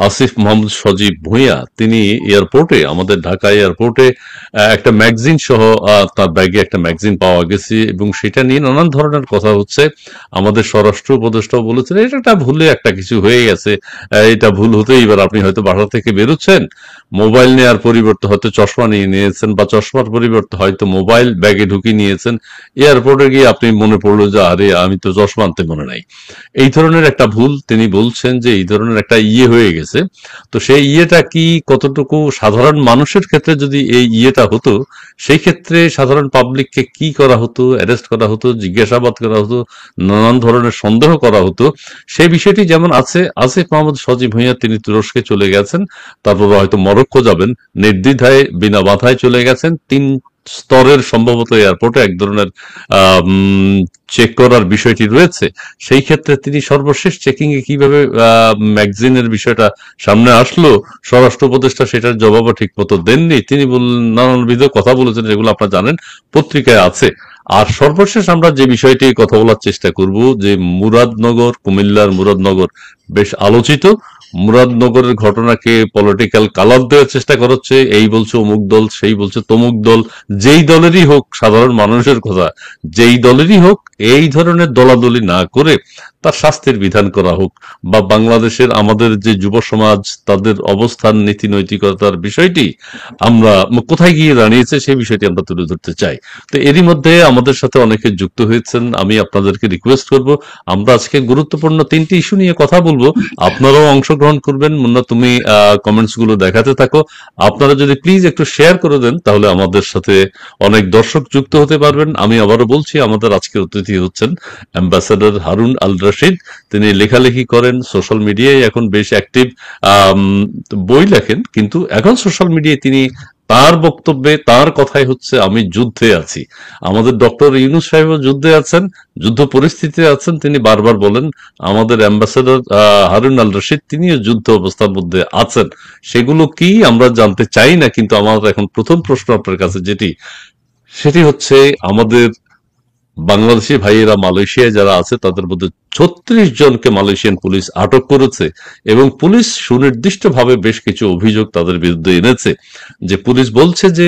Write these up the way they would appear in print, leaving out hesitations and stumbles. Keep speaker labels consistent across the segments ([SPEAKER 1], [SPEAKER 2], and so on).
[SPEAKER 1] আসিফ মোহাম্মদ সজীব ভুঁইয়া তিনি এয়ারপোর্টে, আমাদের ঢাকা এয়ারপোর্টে একটা ম্যাগাজিন সহ তার ব্যাগে একটা ম্যাগাজিন পাওয়া গেছে এবং সেটা নিয়ে নানান ধরনের কথা হচ্ছে। আমাদের স্বরাষ্ট্র উপদেষ্টাও বলেছেন এটা একটা ভুলে একটা কিছু হয়ে গেছে, এটা ভুল হতেই পারে, আপনি হয়তো বাসা থেকে বেরোচ্ছেন, মোবাইল নেওয়ার পরিবর্তে হয়তো চশমা নিয়ে নিয়েছেন, বা চশমার পরিবর্তে হয়তো মোবাইল ব্যাগে ঢুকিয়ে নিয়েছেন, এয়ারপোর্টে গিয়ে আপনি মনে পড়লো যে আরে আমি তো চশমা আনতে মনে নাই। এই ধরনের একটা ভুল তিনি বলছেন যে এই ধরনের একটা হয়ে গেছে। তো সেই ইয়েটা কি কতটুকু সাধারণ মানুষের ক্ষেত্রে যদি এই ইয়েটা হতো, সেই ক্ষেত্রে সাধারণ পাবলিককে কি করা হতো, অ্যারেস্ট করা হতো, জিজ্ঞাসাবাদ করা হতো, নানান ধরনের সন্দেহ করা হতো, সেই বিষয়টি যেমন আছে। আসিফ মাহমুদ সজীব ভুঁইয়া তিনি তুরস্কে চলে গেছেন, তারপর হয়তো মরক্কো যাবেন, নির্দ্বিধায় বিনা বাধায় চলে গেছেন। 3 স্তরের সম্ভবত এয়ারপোর্টে এক ধরনের চেক করার বিষয়টি রয়েছে। সেই ক্ষেত্রে তিনি সর্বশেষ চেকিং এ কিভাবে ম্যাগাজিনের বিষয়টা সামনে আসলো, স্বরাষ্ট্র উপদেষ্টা সেটার জবাবও ঠিক মতো দেননি। তিনি নানানবিধ কথা বলেছেন, যেগুলো আপনারা জানেন, পত্রিকায় আছে। আর সর্বশেষ আমরা যে বিষয়টি কথা বলার চেষ্টা করব, যে মুরাদনগর, কুমিল্লার মুরাদনগর বেশ আলোচিত। মুরাদনগরের ঘটনাকে পলিটিক্যাল কালার দেওয়ার চেষ্টা করা হচ্ছে, এই বলছে অমুক দল, সেই বলছে তমুক দল। যেই দলেরই হোক, সাধারণ মানুষের কথা, যেই দলেরই হোক, এই ধরনের দলাদলি না করে তার শাস্তির বিধান করা হোক, বা বাংলাদেশের আমাদের যে যুব সমাজ, তাদের অবস্থান, নীতি নৈতিকতার বিষয়টি আমরা কোথায় গিয়ে দাঁড়িয়েছে সেই বিষয়টি আমরা তুলে ধরতে চাই। তো এরই মধ্যে আমাদের সাথে অনেকে যুক্ত হয়েছেন, আমি আপনাদেরকে রিকোয়েস্ট করব, আমরা আজকে গুরুত্বপূর্ণ 3টি ইস্যু নিয়ে কথা বলবো, আপনারাও অংশগ্রহণ করবেন। মুন্না, তুমি কমেন্টস গুলো দেখাতে থাকো। আপনারা যদি প্লিজ একটু শেয়ার করে দেন, তাহলে আমাদের সাথে অনেক দর্শক যুক্ত হতে পারবেন। আমি আবারও বলছি, আমাদের আজকের অতিথি হচ্ছেন অ্যাম্বাসাডর হারুন আল রশিদ। তিনি লেখালেখি করেন, সোশ্যাল মিডিয়ায় এখন বেশ অ্যাক্টিভ, বই লেখেন, কিন্তু এখন সোশ্যাল মিডিয়ায় তিনি তার বক্তব্যে, তার কথাই হচ্ছে আমি যুদ্ধে আছি। আমাদের ডক্টর ইউনূস সাহেবও যুদ্ধে আছেন, যুদ্ধ পরিস্থিতিতে আছেন। তিনি বারবার বলেন আমাদের অ্যাম্বাসেডর হারুন আল রশিদ তিনিও যুদ্ধ অবস্থার মধ্যে আছেন। সেগুলো কি আমরা জানতে চাই না, কিন্তু আমার এখন প্রথম প্রশ্ন আপনার কাছে যেটি, সেটি হচ্ছে আমাদের বাংলাদেশি ভাইয়েরা মালয়েশিয়ায় যারা আছে তাদের মধ্যে 36 জনকে মালয়েশিয়ান পুলিশ আটক করেছে, এবং পুলিশ সুনির্দিষ্টভাবে বেশ কিছু অভিযোগ তাদের বিরুদ্ধে এনেছে। যে পুলিশ বলছে যে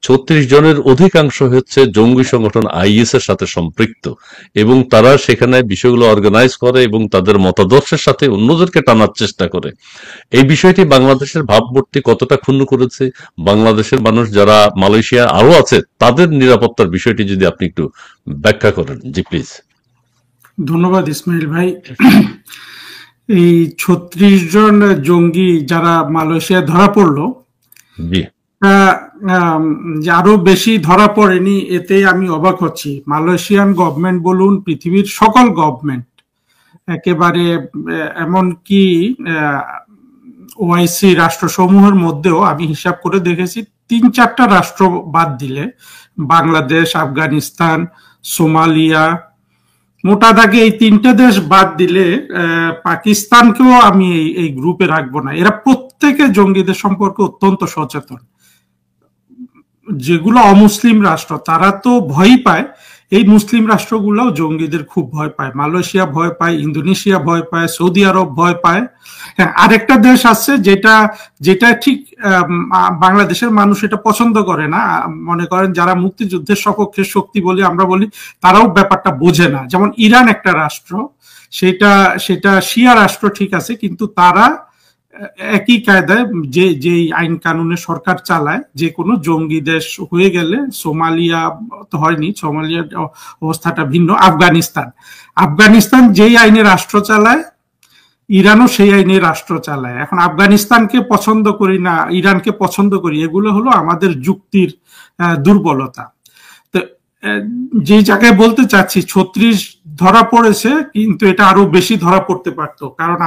[SPEAKER 1] 36 জনের অধিকাংশ হচ্ছে জঙ্গি সংগঠন আইএস এর সাথে সম্পৃক্ত, এবং তারা সেখানে বিষয়গুলো অর্গানাইজ করে এবং তাদের মতাদর্শের সাথে অন্যদেরকে টানার চেষ্টা করে। এই বিষয়টি বাংলাদেশের ভাবমূর্তি কতটা ক্ষুণ্ণ করেছে, বাংলাদেশের মানুষ যারা মালয়েশিয়া আরো আছে তাদের নিরাপত্তার বিষয়টি যদি আপনি একটু ব্যাখ্যা করেন, জি প্লিজ।
[SPEAKER 2] ধন্যবাদ ইসমাইল ভাই। এই 36 জন জঙ্গি যারা মালয়েশিয়া ধরা পড়লো,
[SPEAKER 1] জি।
[SPEAKER 2] যে আরো বেশি ধরা পড়েনি এতে আমি অবাক হচ্ছি। মালয়েশিয়ান গভর্নমেন্ট বলুন, পৃথিবীর সকল গভর্নমেন্ট, একেবারে এমনকি ওআইসি রাষ্ট্রসমূহের মধ্যেও আমি হিসাব করে দেখেছি 3-4টা রাষ্ট্র বাদ দিলে, বাংলাদেশ, আফগানিস্তান, সোমালিয়া, মোটা দাগে এই 3টে দেশ বাদ দিলে পাকিস্তানকেও আমি এই গ্রুপে রাখবো না। এরা প্রত্যেকে জঙ্গিদের সম্পর্কে অত্যন্ত সচেতন। যেগুলো অমুসলিম রাষ্ট্র তারা তো ভয় পায়, এই মুসলিম রাষ্ট্রগুলোও জঙ্গিদের খুব ভয় পায়। মালয়েশিয়া ভয় পায়, ইন্দোনেশিয়া ভয় পায়, সৌদি আরব ভয় পায়। হ্যাঁ, আরেকটা দেশ আছে যেটা যেটা ঠিক বাংলাদেশের মানুষ এটা পছন্দ করে না, মনে করেন যারা মুক্তিযুদ্ধের সপক্ষে শক্তি বলি আমরা বলি, তারাও ব্যাপারটা বোঝে না। যেমন ইরান একটা রাষ্ট্র, সেটা সেটা শিয়া রাষ্ট্র ঠিক আছে, কিন্তু তারা একই কায়দায় যে আইন কানুনে সরকার চালায়, যে কোনো জঙ্গি দেশ হয়ে গেলে, সোমালিয়া তো হয়নি, সোমালিয়ার অবস্থাটা ভিন্ন, আফগানিস্তান আফগানিস্তান যেই আইনে রাষ্ট্র চালায়, ইরানও সেই আইনে রাষ্ট্র চালায়। এখন আফগানিস্তানকে পছন্দ করি না, ইরানকে পছন্দ করি, এগুলো হলো আমাদের যুক্তির দুর্বলতা। তো যে জায়গায় বলতে চাচ্ছি 36 ধরা পড়েছে, কিন্তু এটা আরো বেশি ধরা পড়তে পারতো, কারণ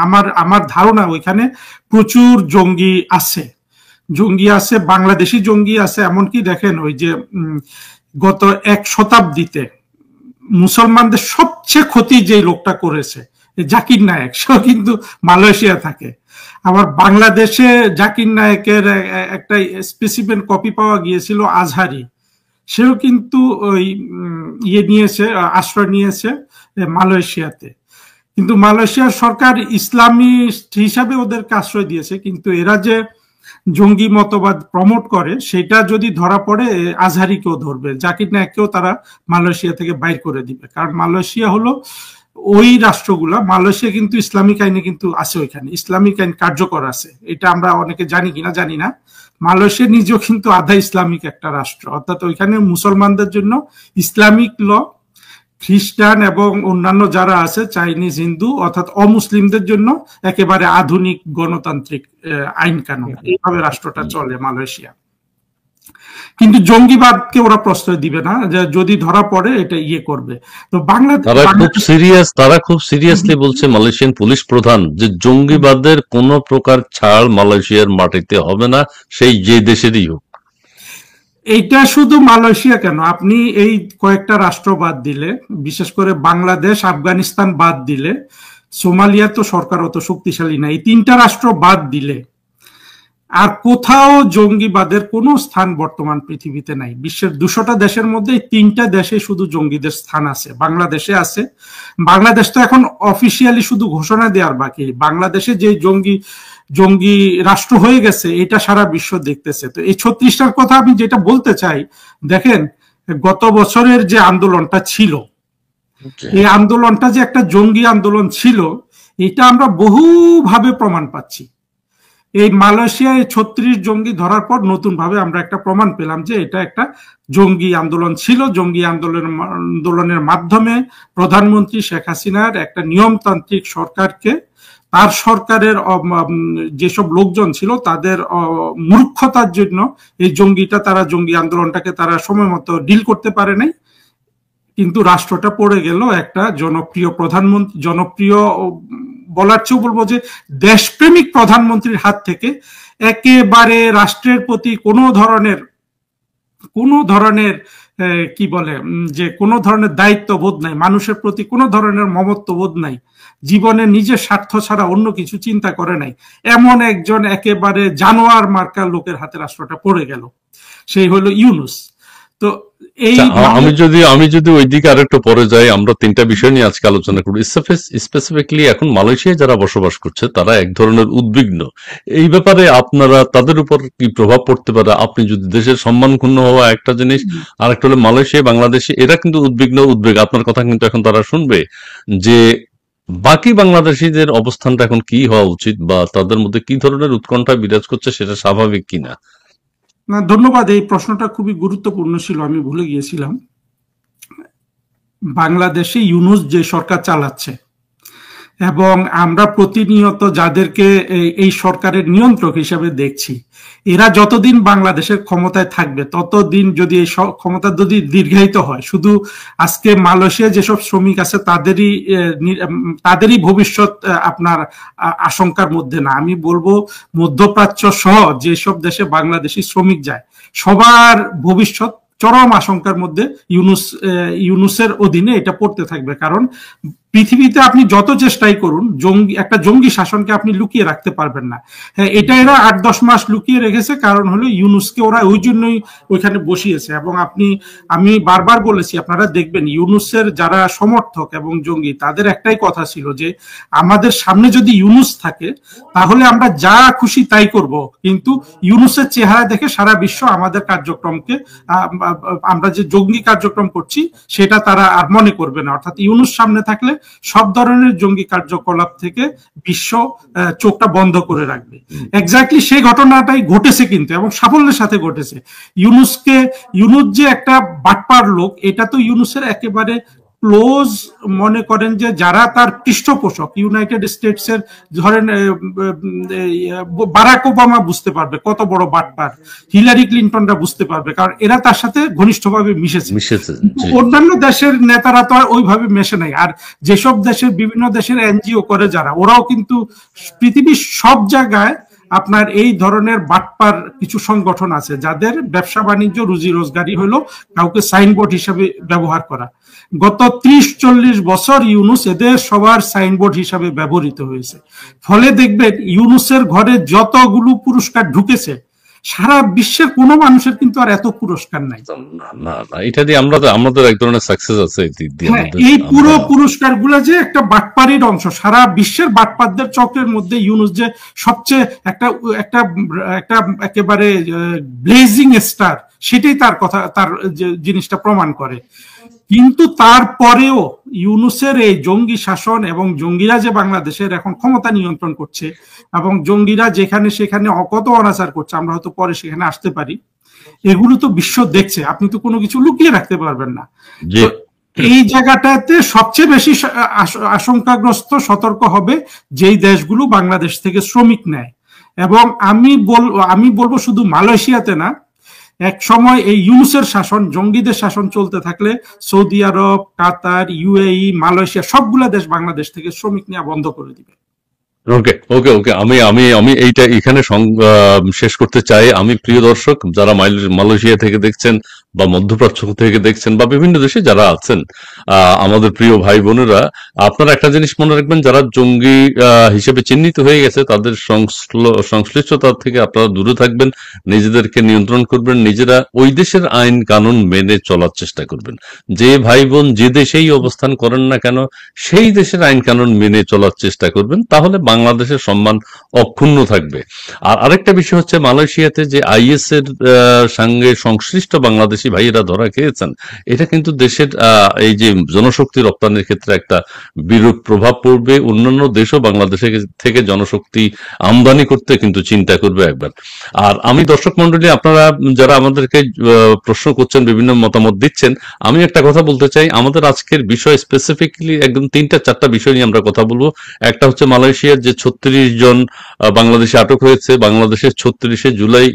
[SPEAKER 2] আমার ধারণা ওইখানে প্রচুর জঙ্গি আছে, বাংলাদেশি জঙ্গি আছে। এমনকি দেখেন ওই যে গত 1 শতাব্দীতে মুসলমানদের সবচেয়ে ক্ষতি যে লোকটা করেছে, জাকির নায়েক, সেও কিন্তু মালয়েশিয়া থাকে। আবার বাংলাদেশে জাকির নায়েকের একটা স্পেসিফিক কপি পাওয়া গিয়েছিল, আজহারি, সেও কিন্তু ওই নিয়েছে, আশ্রয় নিয়েছে মালয়েশিয়াতে। কিন্তু মালয়েশিয়ার সরকার ইসলামী হিসাবে ওদেরকে আশ্রয় দিয়েছে, কিন্তু এরা যে জঙ্গি মতবাদ প্রমোট করে সেটা যদি ধরা পড়ে আজহারিকেও ধরবে, জাকির নায়েককেও তারা মালয়েশিয়া থেকে বাইর করে দিবে। কারণ মালয়েশিয়া হলো ওই রাষ্ট্রগুলা, মালয়েশিয়া কিন্তু ইসলামিক আইনে কিন্তু আছে, ওইখানে ইসলামিক আইন কার্যকর আছে, এটা আমরা অনেকে জানি কিনা জানি না। মালয়েশিয়া নিজেও কিন্তু আধা ইসলামিক একটা রাষ্ট্র, অর্থাৎ ওইখানে মুসলমানদের জন্য ইসলামিক ল, খ্রিস্টান এবং অন্যান্য যারা আছে চাইনিজ হিন্দু অর্থাৎ অমুসলিমদের জন্য একেবারে আধুনিক গণতান্ত্রিক আইন কানুন, এইভাবে রাষ্ট্রটা চলে মালয়েশিয়া। কিন্তু জঙ্গিবাদকে ওরা প্রশ্রয় দিবে না, যে যদি ধরা পড়ে এটা ইয়ে করবে। তো
[SPEAKER 1] তারা খুব সিরিয়াসলি বলছে মালয়েশিয়ান পুলিশ প্রধান যে জঙ্গিবাদের কোন প্রকার ছাড় মালয়েশিয়ার মাটিতে হবে না, সেই যে দেশেরই হোক।
[SPEAKER 2] এইটা শুধু মালয়েশিয়া কেন, আপনি এই কয়েকটা রাষ্ট্র বাদ দিলে, বিশেষ করে বাংলাদেশ আফগানিস্তান বাদ দিলে, সোমালিয়া তো সরকার অত শক্তিশালী না, এই তিনটা রাষ্ট্র বাদ দিলে আর কোথাও জঙ্গিবাদের কোনো স্থান বর্তমান পৃথিবীতে নাই। বিশ্বের 200টা দেশের মধ্যে এই তিনটা দেশে শুধু জঙ্গিদের স্থান আছে। বাংলাদেশে আছে, বাংলাদেশ তো এখন অফিসিয়ালি শুধু ঘোষণা দেওয়ার বাকি, বাংলাদেশে যে জঙ্গি রাষ্ট্র হয়ে গেছে এটা সারা বিশ্ব দেখতেছে। তো এই 36টার কথা আমি যেটা বলতে চাই, দেখেন গত বছরের যে আন্দোলনটা ছিল, এই আন্দোলনটা যে একটা জঙ্গি আন্দোলন ছিল এটা আমরা বহুভাবে প্রমাণ পাচ্ছি। এই মালয়েশিয়ায় 36 জঙ্গি ধরার পর নতুন ভাবে আমরা একটা প্রমাণ পেলাম যে এটা একটা জঙ্গি আন্দোলন ছিল। জঙ্গি আন্দোলনের মাধ্যমে প্রধানমন্ত্রী শেখ হাসিনার একটা নিয়মতান্ত্রিক সরকারকে, তার সরকারের যেসব লোকজন ছিল তাদের মূর্খতার জন্য এই জঙ্গি আন্দোলনটাকে তারা সময় মতো ডিল করতে পারে নাই, কিন্তু রাষ্ট্রটা পড়ে গেল একটা জনপ্রিয় বলার চেয়েও বলবো যে দেশপ্রেমিক প্রধানমন্ত্রীর হাত থেকে। একেবারে রাষ্ট্রের প্রতি কোনো ধরনের কি বলে যে কোনো ধরনের দায়িত্ববোধ নাই, মানুষের প্রতি কোনো ধরনের মমত্ববোধ নাই, জীবনে নিজের স্বার্থ ছাড়া অন্য কিছু চিন্তা করে নাই, এমন একজন একেবারে জানোয়ার মার্কা লোকের হাতে রাষ্ট্রটা পড়ে গেল, সেই হলো ইউনূস। তো
[SPEAKER 1] আমি যদি ওইদিকে আরেকটু পরে যাই, আমরা তিনটা বিষয় নিয়ে আজকে আলোচনা করি। স্পেসিফিকলি এখন মালয়েশিয়ায় যারা বসবাস করছে তারা এক ধরনের উদ্বিগ্ন। এই ব্যাপারে আপনারা তাদের উপর কি প্রভাব পড়তে পারে? আপনি যদি দেশের সম্মান ক্ষুণ্ণ হওয়া একটা জিনিস, আর একটা হলো মালয়েশিয়া বাংলাদেশে এরা কিন্তু উদ্বেগ, আপনার কথা কিন্তু এখন তারা শুনবে যে বাকি বাংলাদেশিদের অবস্থানটা এখন কি হওয়া উচিত বা তাদের মধ্যে কি ধরনের উৎকণ্ঠা বিরাজ করছে, সেটা স্বাভাবিক কিনা।
[SPEAKER 2] না, ধন্যবাদ। এই প্রশ্নটা খুবই গুরুত্বপূর্ণ ছিল, আমি ভুলে গিয়েছিলাম। বাংলাদেশে ইউনূস যে সরকার চালাচ্ছে এবং আমরা প্রতিনিয়ত যাদেরকে এই সরকারের নিয়ন্ত্রক হিসেবে দেখছি, এরা যতদিন বাংলাদেশের ক্ষমতায় থাকবে ততদিন যদি এই ক্ষমতা যদি দীর্ঘায়িত হয়, শুধু আজকে মালয়েশিয়া যেসব শ্রমিক আছে তাদেরই ভবিষ্যৎ আপনার আশঙ্কার মধ্যে না, আমি বলবো মধ্যপ্রাচ্য সহ যেসব দেশে বাংলাদেশি শ্রমিক যায় সবার ভবিষ্যৎ চরম আশঙ্কার মধ্যে ইউনূসের অধীনে এটা পড়তে থাকবে। কারণ পৃথিবীতে আপনি যত চেষ্টাই করুন, একটা জঙ্গি শাসনকে আপনি লুকিয়ে রাখতে পারবেন না। হ্যাঁ, এটা এরা 8-10 মাস লুকিয়ে রেখেছে, কারণ হলো ইউনূসকে ওরা ওই জন্যই ওইখানে বসিয়েছে। এবং আমি বারবার বলেছি, আপনারা দেখবেন ইউনূসের যারা সমর্থক এবং জঙ্গি তাদের একটাই কথা ছিল যে আমাদের সামনে যদি ইউনূস থাকে তাহলে আমরা যা খুশি তাই করব, কিন্তু ইউনূসের চেহারা দেখে সারা বিশ্ব আমাদের কার্যক্রমকে, আমরা যে জঙ্গি কার্যক্রম করছি সেটা তারা আর মনে করবে না। অর্থাৎ ইউনূস সামনে থাকলে সব ধরনের জঙ্গি কার্যকলাপ থেকে বিশ্ব চোখটা বন্ধ করে রাখবে। এক্স্যাক্টলি সেই ঘটনাটাই ঘটেছে কিন্তু, এবং সাফল্যের সাথে ঘটেছে। ইউনূস যে একটা বাটপার লোক, এটা তো ইউনূসের একেবারে ক্লোজ মনে করেন যে যারা তার পৃষ্ঠপোষক, ইউনাইটেড স্টেটসের ধরেন বারাক ওবামা বুঝতে পারবে কত বড় বাটপার, হিলারি ক্লিন্টনরা বুঝতে পারবে, কারণ এরা তার সাথে ঘনিষ্ঠভাবে মিশেছে। অন্যান্য দেশের নেতারা তো আর ওইভাবে মেশে নাই। আর যেসব দেশের বিভিন্ন দেশের এনজিও করে যারা, ওরাও কিন্তু পৃথিবীর সব জায়গায় আপনার এই ধরনের বাটপার কিছু সংগঠন আছে যাদের ব্যবসা বাণিজ্য রুজি রোজগারি হলো কাউকে সাইনবোর্ড হিসেবে ব্যবহার করা। গত 30-40 বছর ইউনূস এদের সবার সাইনবোর্ড হিসাবে ব্যবহৃত হয়েছে। ফলে দেখবেন ইউনূসের ঘরে যতগুলো পুরস্কার ঢুকেছে সারা বিশ্বের কোনো মানুষের কিন্তু আর এত পুরস্কার নাই।
[SPEAKER 1] না না, এটা দিয়ে আমাদের এক ধরনের সাকসেস আছে এই দিক দিয়ে।
[SPEAKER 2] হ্যাঁ, এই পুরো পুরস্কার গুলা যে একটা বাটপারির অংশ, সারা বিশ্বের বাটপারদের চক্রের মধ্যে ইউনুস যে সবচেয়ে একটা একটা একটা একেবারে ব্লেজিং স্টার, সেটাই তার কথা, তার জিনিসটা প্রমাণ করে। কিন্তু তারপরেও ইউনুসের এই জঙ্গি শাসন এবং জঙ্গিরা যে বাংলাদেশের এখন ক্ষমতা নিয়ন্ত্রণ করছে এবং জঙ্গিরা যেখানে সেখানে কত অনাচার করছে, আমরা হয়তো পরে সেখানে আসতে পারি, এগুলো তো বিশ্ব দেখছে, আপনি তো কোনো কিছু লুকিয়ে রাখতে পারবেন না। এই জায়গাটাতে সবচেয়ে বেশি আশঙ্কাগ্রস্ত, সতর্ক হবে যেই দেশগুলো বাংলাদেশ থেকে শ্রমিক নেয়। এবং আমি বলবো শুধু মালয়েশিয়াতে না, এক সময় এই ইউনুসের শাসন, জঙ্গিদের শাসন চলতে থাকলে সৌদি আরব, কাতার, ইউএই, মালয়েশিয়া সবগুলা দেশ বাংলাদেশ থেকে শ্রমিক নেওয়া বন্ধ করে দিবে।
[SPEAKER 1] ওকে ওকে ওকে, আমি আমি আমি এইটা এখানে শেষ করতে চাই। আমি প্রিয় দর্শক যারা মালয়েশিয়া থেকে দেখছেন বা মধ্যপ্রাচ্য থেকে দেখছেন বা বিভিন্ন দেশে যারা আছেন, আমাদের প্রিয় ভাই বোনেরা, আপনারা একটা জিনিস মনে রাখবেন, যারা জঙ্গি হিসেবে চিহ্নিত হয়ে গেছে তাদের সংশ্লিষ্টতা থেকে আপনারা দূরে থাকবেন, নিজেদেরকে নিয়ন্ত্রণ করবেন, নিজেরা ওই দেশের আইন কানুন মেনে চলার চেষ্টা করবেন। যে ভাই বোন যে দেশেই অবস্থান করেন না কেন সেই দেশের আইন কানুন মেনে চলার চেষ্টা করবেন, তাহলে বাংলাদেশের সম্মান অক্ষুণ্ণ থাকবে। আর আরেকটা বিষয় হচ্ছে, মালয়েশিয়াতে যে আইএস এর সঙ্গে সংশ্লিষ্ট বাংলাদেশি ভাইয়েরা ধরা খেয়েছেন, এটা কিন্তু দেশের এই যে জনশক্তি রপ্তানির ক্ষেত্রে একটা বিরূপ প্রভাব পড়বে। অন্যান্য দেশও বাংলাদেশে থেকে জনশক্তি আমদানি করতে কিন্তু চিন্তা করবে একবার। আর আমি দর্শক মন্ডলী, আপনারা যারা আমাদেরকে প্রশ্ন করছেন, বিভিন্ন মতামত দিচ্ছেন, আমি একটা কথা বলতে চাই। আমাদের আজকের বিষয় স্পেসিফিকলি একদম 3-4টা বিষয় নিয়ে আমরা কথা বলবো। একটা হচ্ছে মালয়েশিয়ার যে 36 জন বাংলাদেশে আটক হয়েছে, বাংলাদেশের 36শে জুলাই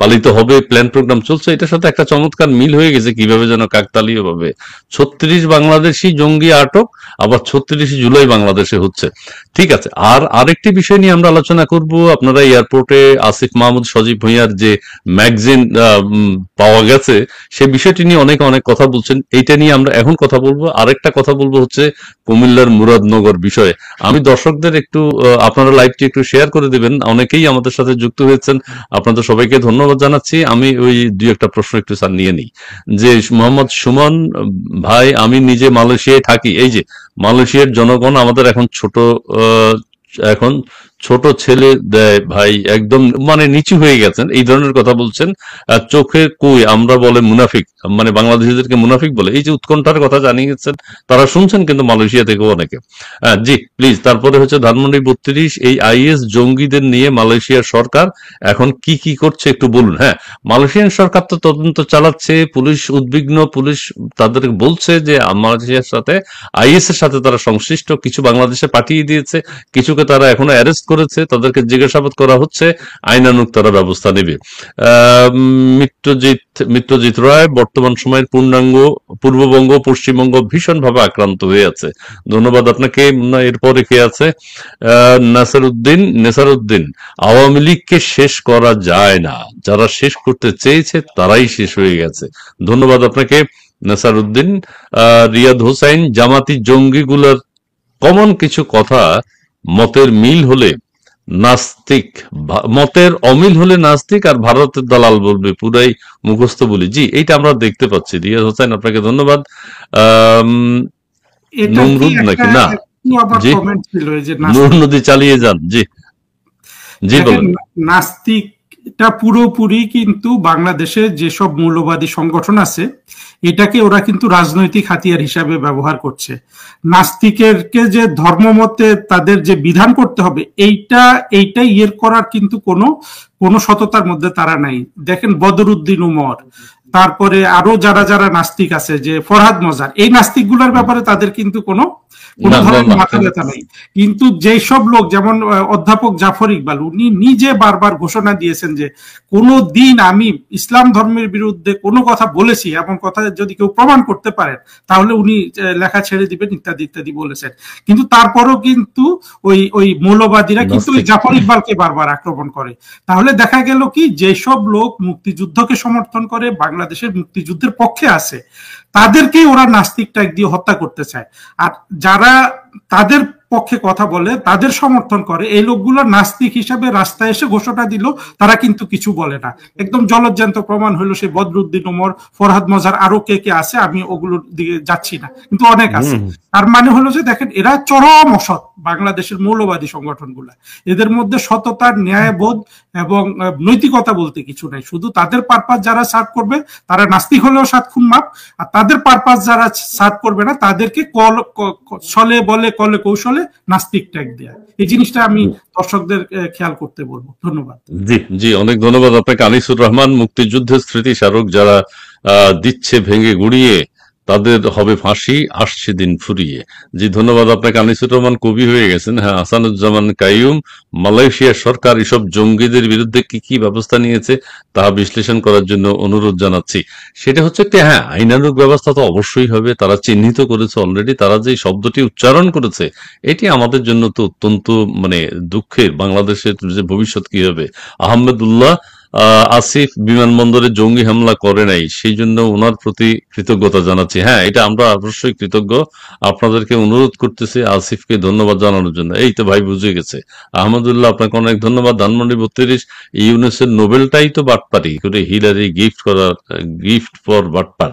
[SPEAKER 1] পালিত হবে, প্ল্যান প্রোগ্রাম চলছে। এটার সাথে একটা চমৎকার মিল হয়ে গেছে, কিভাবে যেন কাকতালীয় ভাবে 36 বাংলাদেশি জঙ্গি আটক, আবার 36 জুলাই বাংলাদেশে হচ্ছে। ঠিক আছে, আর আরেকটি বিষয় নিয়ে আমরা আলোচনা করব। আপনারা এয়ারপোর্টে আসিফ মাহমুদ সজীব ভুঁইয়ার যে ম্যাগাজিন পাওয়া গেছে, সে বিষয়টি নিয়ে অনেক কথা বলছেন, এইটা নিয়ে আমরা এখন কথা বলবো। আরেকটা কথা বলবো হচ্ছে কুমিল্লার মুরাদনগর বিষয়ে। আমি দর্শকদের একটু, আপনারা লাইভটি একটু শেয়ার করে দিবেন, অনেকেই আমাদের সাথে যুক্ত হয়েছেন, আপনাদের সবাইকে ধন্যবাদ জানাচ্ছি। আমি ওই 2-1টা প্রশ্ন একটু স্যার নিয়ে নিই। যে মোহাম্মদ সুমন ভাই, আমি নিজে মালয়েশিয়ায় থাকি। এই যে মালয়েশিয়ার জনগণ আমাদের এখন ছোট ছেলে দেয় ভাই, একদম মানে নিচু হয়ে গেছেন, এই ধরনের কথা বলছেন। চোখে কই আমরা বলে মুনাফিক, মানে বাংলাদেশিদেরকে মুনাফিক বলে, এই যে উৎকণ্ঠার কথা জানিয়েছেন, তারা শুনছেন কিন্তু মালয়েশিয়া থেকেও অনেকে। জি প্লিজ। তারপরে হচ্ছে ধানমন্ডি 32, এই আইএস জঙ্গিদের নিয়ে মালয়েশিয়ার সরকার এখন কি করছে একটু বলুন। হ্যাঁ, মালয়েশিয়ান সরকার তো তদন্ত চালাচ্ছে, পুলিশ উদ্বিগ্ন, পুলিশ তাদের বলছে যে মালয়েশিয়ার সাথে, আইএস এর সাথে তারা সংশ্লিষ্ট, কিছু বাংলাদেশে পাঠিয়ে দিয়েছে, কিছুকে তারা এখনো অ্যারেস্ট করেছে, তাদেরকে জিজ্ঞাসাবাদ করা হচ্ছে, আইনানুগ তারা ব্যবস্থা নেবে। মিত্রজিৎ রায়, বর্তমান সময়ের পূর্ববঙ্গ পশ্চিমবঙ্গ ভীষণভাবে আক্রান্ত হয়ে আছে। ধন্যবাদ আপনাকে। এরপরে কে আছে? নেসারউদ্দিন, আওয়ামী লীগকে শেষ করা যায় না, যারা শেষ করতে চেয়েছে তারাই শেষ হয়ে গেছে। ধন্যবাদ আপনাকে নেসারউদ্দিন। রিয়াদ হোসাইন, জামাতি জঙ্গিগুলোর কমন কিছু কথা, মতের মিল হলে নাস্তিক, মতের অমিল হলে নাস্তিক, আর ভারতের দালাল বলবে পুরাই মুখস্থ বলি। জি, এইটা আমরা দেখতে পাচ্ছি। রিয়াদ হোসেন, আপনাকে ধন্যবাদ। নমরুদ নাকি না, জি নূর নদী, চালিয়ে যান। জি জি বলেন।
[SPEAKER 2] নাস্তিকটা পুরোপুরি কিন্তু বাংলাদেশে যেসব মৌলবাদী সংগঠন আছে, এটাকে ওরা কিন্তু রাজনৈতিক হাতিয়ার হিসাবে ব্যবহার করছে। নাস্তিকেরকে যে ধর্মমতে তাদের যে বিধান করতে হবে, এইটা ইয়ের করার কিন্তু কোনো সততার মধ্যে তারা নাই। দেখেন বদরুদ্দিন উমর, তারপরে আরো যারা নাস্তিক আছে, যে ফরহাদ মজার, এই নাস্তিক গুলার ব্যাপারে তাদের কিন্তু কোনো ধরনের মাথা ব্যথা নাই। কিন্তু যেসব লোক, যেমন অধ্যাপক জাফর ইকবাল, উনি নিজে বারবার ঘোষণা দিয়েছেন যে কোনো দিন আমি ইসলাম ধর্মের বিরুদ্ধে কোনো কথা বলেছি, এমন কথা যদি কেউ প্রমাণ করতে পারেন তাহলে উনি লেখা ছেড়ে দিবেন, ইত্যাদি ইত্যাদি বলেছেন। কিন্তু তারপরও কিন্তু ওই মৌলবাদীরা কিন্তু ওই জাফর ইকবালকে বারবার আক্রমণ করে। তাহলে দেখা গেল কি, যেসব লোক মুক্তিযুদ্ধকে সমর্থন করে, বাংলাদেশের মুক্তিযুদ্ধের পক্ষে আছে, তাদেরকেই ওরা নাস্তিক ট্যাগ দিয়ে হত্যা করতে চায়। আর যারা তাদের পক্ষে কথা বলে, তাদের সমর্থন করে, এই লোকগুলো নাস্তিক হিসাবে রাস্তায় এসে ঘোষণা দিল, তারা কিন্তু কিছু বলে না। একদম জলজ্যান্ত প্রমাণ হলো সেই বদরুদ্দিন ওমর, ফরহাদ মজার, আরো কে কে আছে, আমি ওগুলোর দিকে যাচ্ছি না, কিন্তু অনেক আছে। তার মানে হলো যে দেখেন, এরা চরম অসৎ, বাংলাদেশের মৌলবাদী সংগঠনগুলা। এদের মধ্যে সততা, ন্যায়বোধ এবং নৈতিকতা বলতে কিছু নাই। শুধু তাদের পারপাস যারা সার্ভ করবে তারা নাস্তিক হলেও 7 খুন মাপ, আর তাদের পারপাস যারা সার্ভ করবে না তাদেরকে ছলে বলে কলে কৌশলে নাস্তিক ট্যাগ দেয়া। এই জিনিসটা আমি দর্শকদের খেয়াল করতে বলবো। ধন্যবাদ।
[SPEAKER 1] জি জি, অনেক ধন্যবাদ আপনাকে। আনিসুর রহমান, মুক্তিযুদ্ধের স্মৃতি স্মারক যারা দিচ্ছে ভেঙে গুড়িয়ে, তাদের হবে ফাঁসি, আসছে দিন ফুরিয়ে। জি, ধন্যবাদ আপনাকে। আনিসুর রহমান কবি হয়ে গেছেন। হ্যাঁ, আহসানুজ্জামান কাইয়ুম, মালয়েশিয়ার সরকার এসব জঙ্গিদের বিরুদ্ধে কি কি ব্যবস্থা নিয়েছে তা বিশ্লেষণ করার জন্য অনুরোধ জানাচ্ছি। সেটা হচ্ছে একটা, হ্যাঁ, আইনানুগ ব্যবস্থা তো অবশ্যই হবে, তারা চিহ্নিত করেছে অলরেডি, তারা যে শব্দটি উচ্চারণ করেছে এটি আমাদের জন্য তো অত্যন্ত মানে দুঃখের। বাংলাদেশের যে ভবিষ্যৎ কি হবে। আহমেদুল্লাহ আসিফ বিমানবন্দরে জঙ্গি হামলা করে নাই, সেই জন্য ওনার প্রতি কৃতজ্ঞতা জানাচ্ছি। হ্যাঁ, এটা আমরা অবশ্যই কৃতজ্ঞ। আপনাদেরকে অনুরোধ করতেছি আসিফকে ধন্যবাদ জানানোর জন্য। এই তো ভাই বুঝে গেছে। আহমদুল্লাহ, আপনাকে অনেক ধন্যবাদ। ধানমন্ডি 32, ইউনুসের নোবেলটাই তো বাটপারি করে, হিলারি গিফট ফর বাটপার।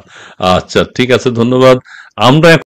[SPEAKER 1] আচ্ছা, ঠিক আছে, ধন্যবাদ। আমরা